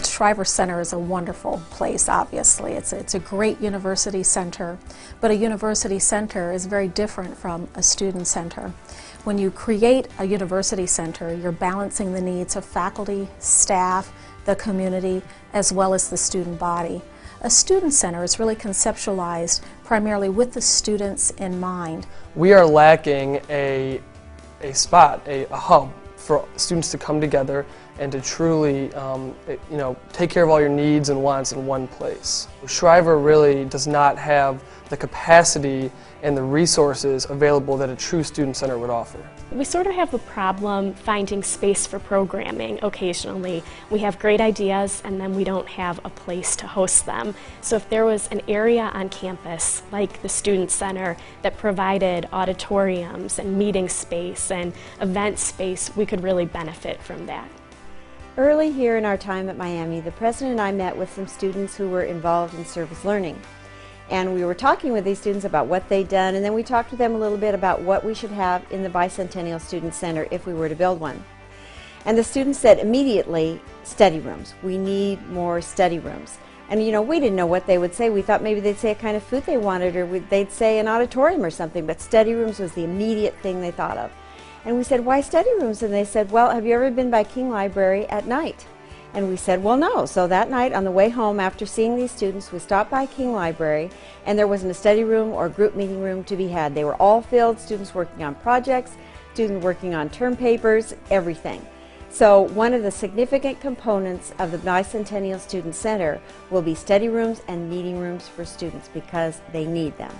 Shriver Center is a wonderful place, obviously. It's a great university center, but a university center is very different from a student center. When you create a university center, you're balancing the needs of faculty, staff, the community, as well as the student body. A student center is really conceptualized primarily with the students in mind. We are lacking a spot, a hub for students to come together and to truly take care of all your needs and wants in one place. Shriver really does not have the capacity and the resources available that a true student center would offer. We sort of have a problem finding space for programming occasionally. We have great ideas and then we don't have a place to host them. So if there was an area on campus like the Student Center that provided auditoriums and meeting space and event space, we could really benefit from that. Early here in our time at Miami, the president and I met with some students who were involved in service learning. And we were talking with these students about what they'd done, and then we talked to them a little bit about what we should have in the Bicentennial Student Center if we were to build one. And the students said immediately, study rooms. We need more study rooms. And we didn't know what they would say. We thought maybe they'd say a kind of food they wanted, or they'd say an auditorium or something, but study rooms was the immediate thing they thought of. And we said, why study rooms? And they said, well, have you ever been by King Library at night? And we said, well, no. So that night on the way home after seeing these students, we stopped by King Library, and there wasn't a study room or group meeting room to be had. They were all filled, students working on projects, students working on term papers, everything. So one of the significant components of the Bicentennial Student Center will be study rooms and meeting rooms for students because they need them.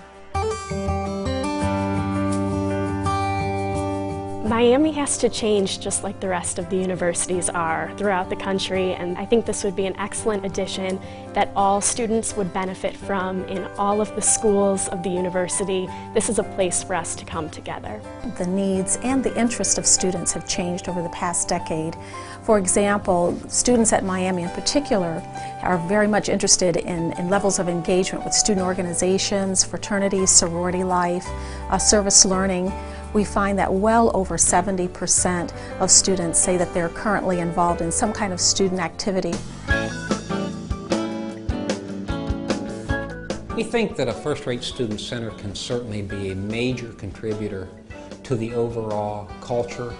Miami has to change just like the rest of the universities are throughout the country, and I think this would be an excellent addition that all students would benefit from in all of the schools of the university. This is a place for us to come together. The needs and the interest of students have changed over the past decade. For example, students at Miami in particular are very much interested in levels of engagement with student organizations, fraternities, sorority life, service learning. We find that well over 70% of students say that they're currently involved in some kind of student activity. We think that a first-rate student center can certainly be a major contributor to the overall culture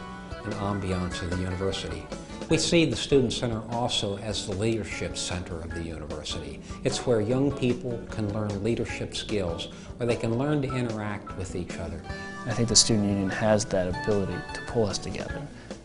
and ambiance of the university. We see the Student Center also as the leadership center of the university. It's where young people can learn leadership skills, where they can learn to interact with each other. I think the Student Union has that ability to pull us together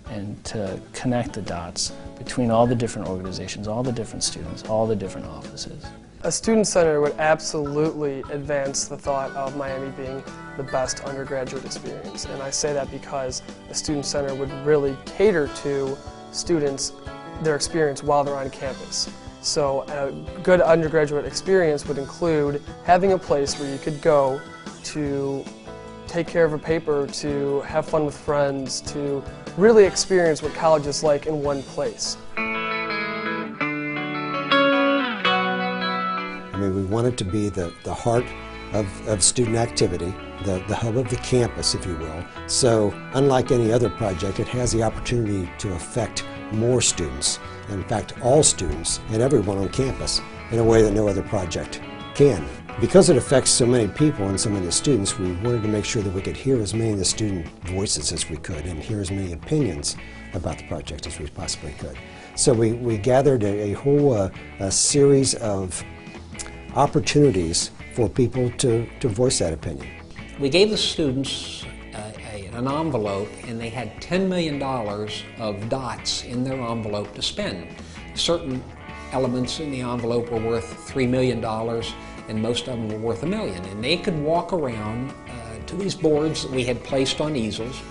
and to connect the dots between all the different organizations, all the different students, all the different offices. A student center would absolutely advance the thought of Miami being the best undergraduate experience. And I say that because a student center would really cater to students, their experience while they're on campus. So a good undergraduate experience would include having a place where you could go to take care of a paper, to have fun with friends, to really experience what college is like in one place. I mean, we want it to be the heart of student activity, the hub of the campus, if you will. So, unlike any other project, it has the opportunity to affect more students, in fact, all students and everyone on campus, in a way that no other project can. Because it affects so many people and so many students, we wanted to make sure that we could hear as many of the student voices as we could and hear as many opinions about the project as we possibly could. So we gathered a whole series of opportunities for people to voice that opinion. We gave the students an envelope, and they had $10 million of dots in their envelope to spend. Certain elements in the envelope were worth $3 million, and most of them were worth $1 million. And they could walk around to these boards that we had placed on easels,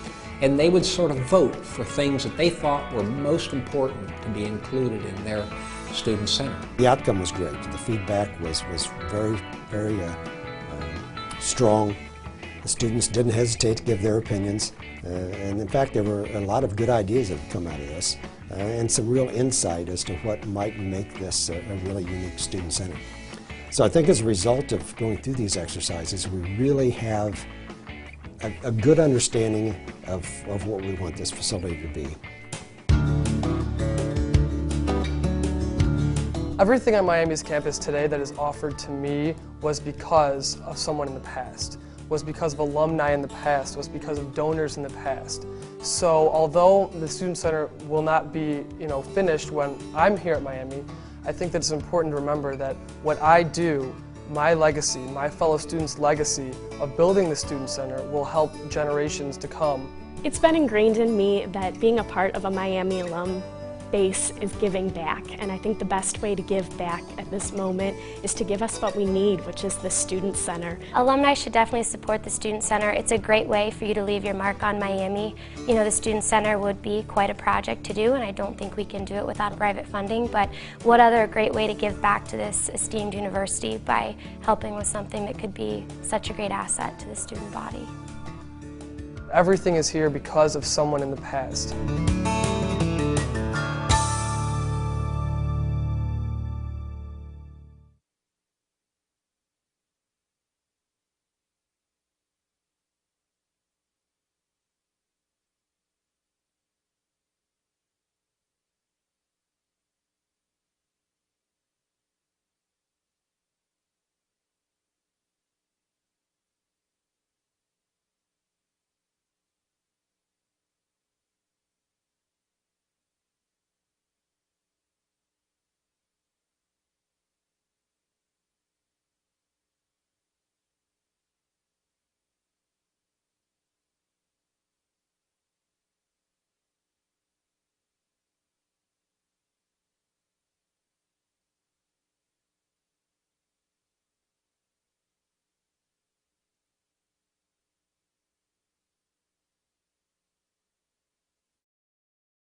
and they would sort of vote for things that they thought were most important to be included in their student center. The outcome was great. The feedback was very, very strong. The students didn't hesitate to give their opinions, and in fact there were a lot of good ideas that have come out of this, and some real insight as to what might make this a really unique student center. So I think as a result of going through these exercises, we really have a good understanding of what we want this facility to be. Everything on Miami's campus today that is offered to me was because of someone in the past, was because of alumni in the past, was because of donors in the past. So although the Student Center will not be, finished when I'm here at Miami, I think that it's important to remember that what I do, my legacy, my fellow students' legacy of building the Student Center will help generations to come. It's been ingrained in me that being a part of a Miami alum base is giving back, and I think the best way to give back at this moment is to give us what we need, which is the Student Center. Alumni should definitely support the Student Center. It's a great way for you to leave your mark on Miami. The Student Center would be quite a project to do, and I don't think we can do it without private funding, but what other great way to give back to this esteemed university by helping with something that could be such a great asset to the student body. Everything is here because of someone in the past.